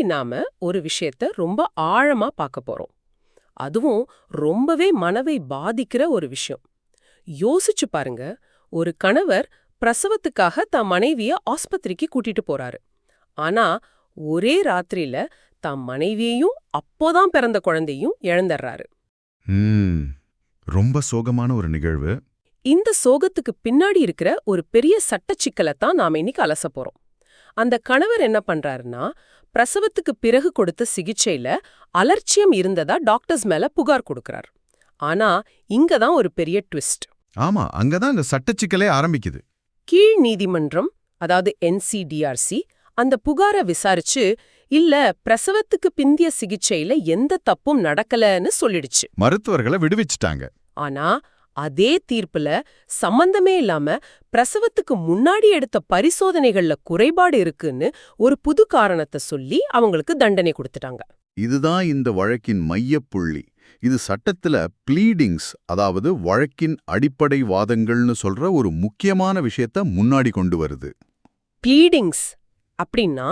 இன்னைக்கு நாம ஒரு விஷயத்த ரொம்ப ஆழமா பார்க்க போறோம். அதுவும் ரொம்பவே மனதை பாதிக்கிற ஒரு விஷயம். யோசிச்சு பாருங்க, ஒரு கணவர் பிரசவத்துக்காக தம் மனைவிய ஆஸ்பத்திரிக்கு கூட்டிட்டு போறாரு. ஆனா ஒரே ராத்திரியில தம் மனைவியையும் அப்போதான் பிறந்த குழந்தையும் இழந்துடுறாரு. ம் ரொம்ப சோகமான ஒரு நிகழ்வு. இந்த சோகத்துக்கு பின்னாடி இருக்கிற ஒரு பெரிய சட்ட சிக்கலை தான் நாம இன்னைக்கு அலச போறோம். அந்த கணவர் என்ன பண்றாருன்னா, பிரசவத்துக்கு பிறகு கொடுத்த சிகிச்சையில அலட்சியம் இருந்ததா டாக்டர்ஸ் மேல புகார் கொடுக்கறார். ஆனா இங்க தான் ஒரு பெரிய ட்விஸ்ட். ஆமா, அங்கதான் இந்த சட்டச்சிக்கலே ஆரம்பிக்குது. கீழ் நீதிமன்றம், அதாவது NCDRC, அந்த புகார விசாரிச்சு இல்ல பிரசவத்துக்கு பிந்திய சிகிச்சையில எந்த தப்பும் நடக்கலன்னு சொல்லிடுச்சு. மருத்துவர்களை விடுவிச்சிட்டாங்க. ஆனா அதே தீர்ப்புல சம்பந்தமே இல்லாம பிரசவத்துக்கு முன்னாடி எடுத்த பரிசோதனைகள்ல குறைபாடு இருக்குன்னு ஒரு புது காரணத்தை சொல்லி அவங்களுக்கு தண்டனை கொடுத்துட்டாங்க. இதுதான் இந்த வழக்கின் மையப்புள்ளி. இது சட்டத்துல ப்ளீடிங்ஸ், அதாவது வழக்கின் அடிப்படை வாதங்கள்னு சொல்ற ஒரு முக்கியமான விஷயத்த முன்னாடி கொண்டு வருது. ப்ளீடிங்ஸ் அப்படின்னா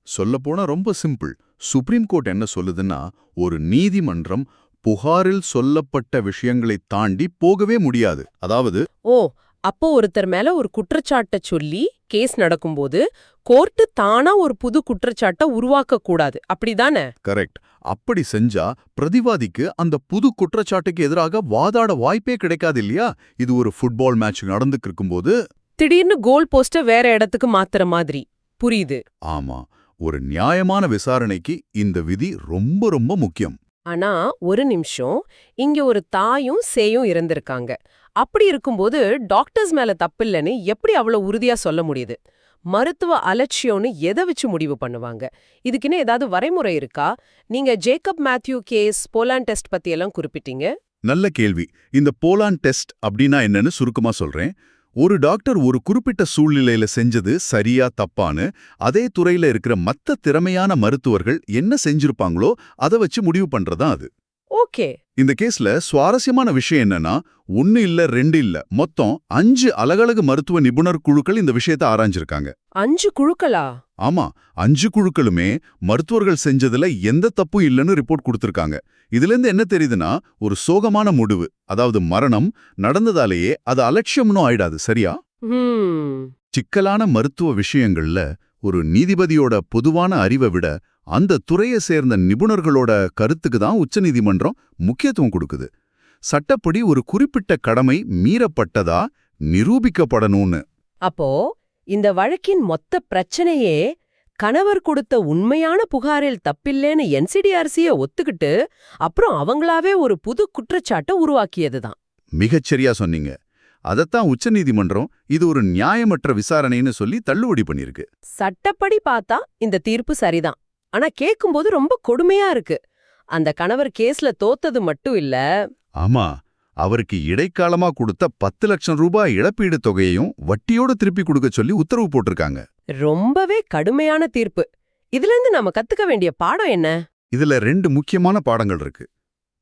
சொல்லப்போனா ரொம்ப சிம்பிள். சுப்ரீம் கோர்ட் என்ன சொல்லுதுன்னா, ஒரு நீதிமன்றம் புகாரில் சொல்லப்பட்ட விஷயங்களை தாண்டி போகவே முடியாது. அதாவது ஓ, அப்போ ஒருத்தர் மேல ஒரு குற்றச்சாட்டை சொல்லி கேஸ் நடக்கும்போது கோர்ட்டு தானா ஒரு புது குற்றச்சாட்டை உருவாக்க கூடாது, அப்படிதானே? கரெக்ட். அப்படி செஞ்சா பிரதிவாதிக்கு அந்த புது குற்றச்சாட்டுக்கு எதிராக வாதாட வாய்ப்பே கிடைக்காது இல்லையா? இது ஒரு ஃபுட்பால் மேட்ச் நடந்துக்கு இருக்கும்போது திடீர்னு கோல் போஸ்ட வேற இடத்துக்கு மாத்துற மாதிரி. புரியுது. ஆமா, ஒரு நியாயமான விசாரணைக்கு இந்த விதி ரொம்ப ரொம்ப முக்கியம். ஆனா ஒரு நிமிஷம், இங்க ஒரு தாயும் சேயும் இருந்திருக்காங்க. அப்படி இருக்கும்போது டாக்டர்ஸ் மேல தப்பில்லைன்னு எப்படி அவ்வளவு உறுதியா சொல்ல முடியுது? மருத்துவ அலட்சியம்னு எதை வச்சு முடிவு பண்ணுவாங்க? இதுக்குன்னு ஏதாவது வரைமுறை இருக்கா? நீங்க Jacob Mathew case, Bolam test பத்தி எல்லாம் குறிப்பிட்டீங்க. நல்ல கேள்வி. இந்த போலாண்ட் டெஸ்ட் அப்படின்னா என்னன்னு சுருக்கமா சொல்றேன். ஒரு டாக்டர் ஒரு குறிப்பிட்ட சூழ்நிலையில செஞ்சது சரியா தப்பான்னு அதே துறையில இருக்கிற மத்த திறமையான மருத்துவர்கள் என்ன செஞ்சிருப்பாங்களோ அதை வச்சு முடிவு பண்றதா அது. ஓகே. இந்த கேஸ்ல சுவாரஸ்யமான விஷயம் என்னன்னா, 1 இல்ல 2 இல்ல, மொத்தம் 5 அலகளகு மருத்துவ நிபுணர் குழுக்கள் இந்த விஷயத்தை ஆராய்ஞ்சிருக்காங்க. 5 குழுக்களா? ஆமா, 5 குழுக்களுமே மருத்துவர்கள் செஞ்சதுல எந்த தப்பும் இல்லைன்னு ரிப்போர்ட் கொடுத்திருக்காங்க. இதுல இருந்து என்ன தெரியுதுன்னா, ஒரு சோகமான முடிவு, அதாவது மரணம் நடந்ததாலேயே அது அலட்சியம்னு ஆயிடாது, சரியா? சிக்கலான மருத்துவ விஷயங்கள்ல ஒரு நீதிபதியோட பொதுவான அறிவை விட அந்த துறையை சேர்ந்த நிபுணர்களோட கருத்துக்கு தான் உச்சநீதிமன்றம் முக்கியத்துவம் கொடுக்குது. சட்டப்படி ஒரு குறிப்பிட்ட கடமை மீறப்பட்டதா நிரூபிக்கப்படணும்னு. அப்போ இந்த வழக்கின் மொத்த பிரச்சனையே கணவர் கொடுத்த உண்மையான புகாரில் தப்பில்லேன்னு NCDRC ஒத்துக்கிட்டு அப்புறம் அவங்களாவே ஒரு புது குற்றச்சாட்டை உருவாக்கியதுதான். மிகச்சரியா சொன்னீங்க. அதத்தான் உச்சநீதிமன்றம் இது ஒரு நியாயமற்ற விசாரணைன்னு சொல்லி தள்ளுபடி பண்ணிருக்கு. சட்டப்படி பார்த்தா இந்த தீர்ப்பு சரிதான். ஆனா கேட்கும்போது ரொம்ப கொடுமையா இருக்கு. அந்த கணவர் கேஸ்ல தோத்தது மட்டும் இல்ல, ஆமா, அவருக்கு இடைக்காலமா கொடுத்த 10 லட்சம் ரூபாய் இழப்பீடு தொகையையும் வட்டியோட திருப்பி கொடுக்க சொல்லி உத்தரவு போட்டிருக்காங்க. ரொம்பவே கடுமையான தீர்ப்பு. இதுல இருந்து நாம கத்துக்க வேண்டிய பாடம் என்ன? இதுல 2 முக்கியமான பாடங்கள் இருக்கு.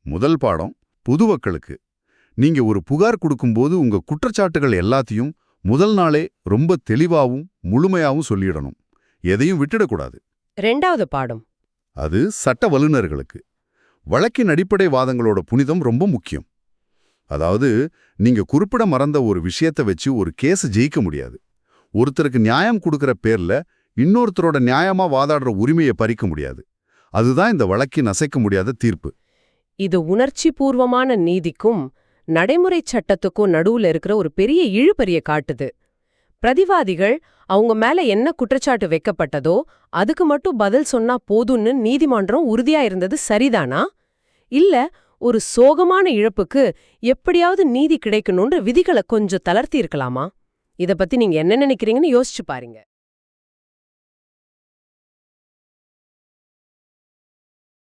முதல் பாடம் பொதுமக்களுக்கு. நீங்க ஒரு புகார் கொடுக்கும்போது உங்க குற்றச்சாட்டுகள் எல்லாத்தையும் முதல் நாளே ரொம்ப தெளிவாவும் முழுமையாவும் சொல்லிடணும். எதையும் விட்டுடக்கூடாது. 2வது பாடம், அது சட்ட வல்லுநர்களுக்கு. வழக்கின் அடிப்படை வாதங்களோட புனிதம் ரொம்ப முக்கியம். அதாவது, நீங்க குறிப்பிட மறந்த ஒரு விஷயத்தை வச்சு ஒரு கேஸ் ஜெயிக்க முடியாது. ஒருத்தருக்கு நியாயம் கொடுக்கற பேர்ல இன்னொருத்தரோட நியாயமா வாதாடுற உரிமையை பறிக்க முடியாது. அதுதான் இந்த வழக்கின் அசைக்க முடியாத தீர்ப்பு. இது உணர்ச்சி பூர்வமான நீதிக்கும் நடைமுறை சட்டத்துக்கும் நடுவுல இருக்கிற ஒரு பெரிய இழுபறிய காட்டுது. பிரதிவாதிகள் அவங்க மேல என்ன குற்றச்சாட்டு வைக்கப்பட்டதோ அதுக்கு மட்டும் பதில் சொன்னா போதும்னு நீதிமன்றம் உறுதியா இருந்தது சரிதானா? இல்ல ஒரு சோகமான இழப்புக்கு எப்படியாவது நீதி கிடைக்கணும்ன்ற விதிகளை கொஞ்சம் தளர்த்தி இருக்கலாமா? இத பத்தி நீங்க என்ன நினைக்கிறீங்கன்னு யோசிச்சு பாருங்க.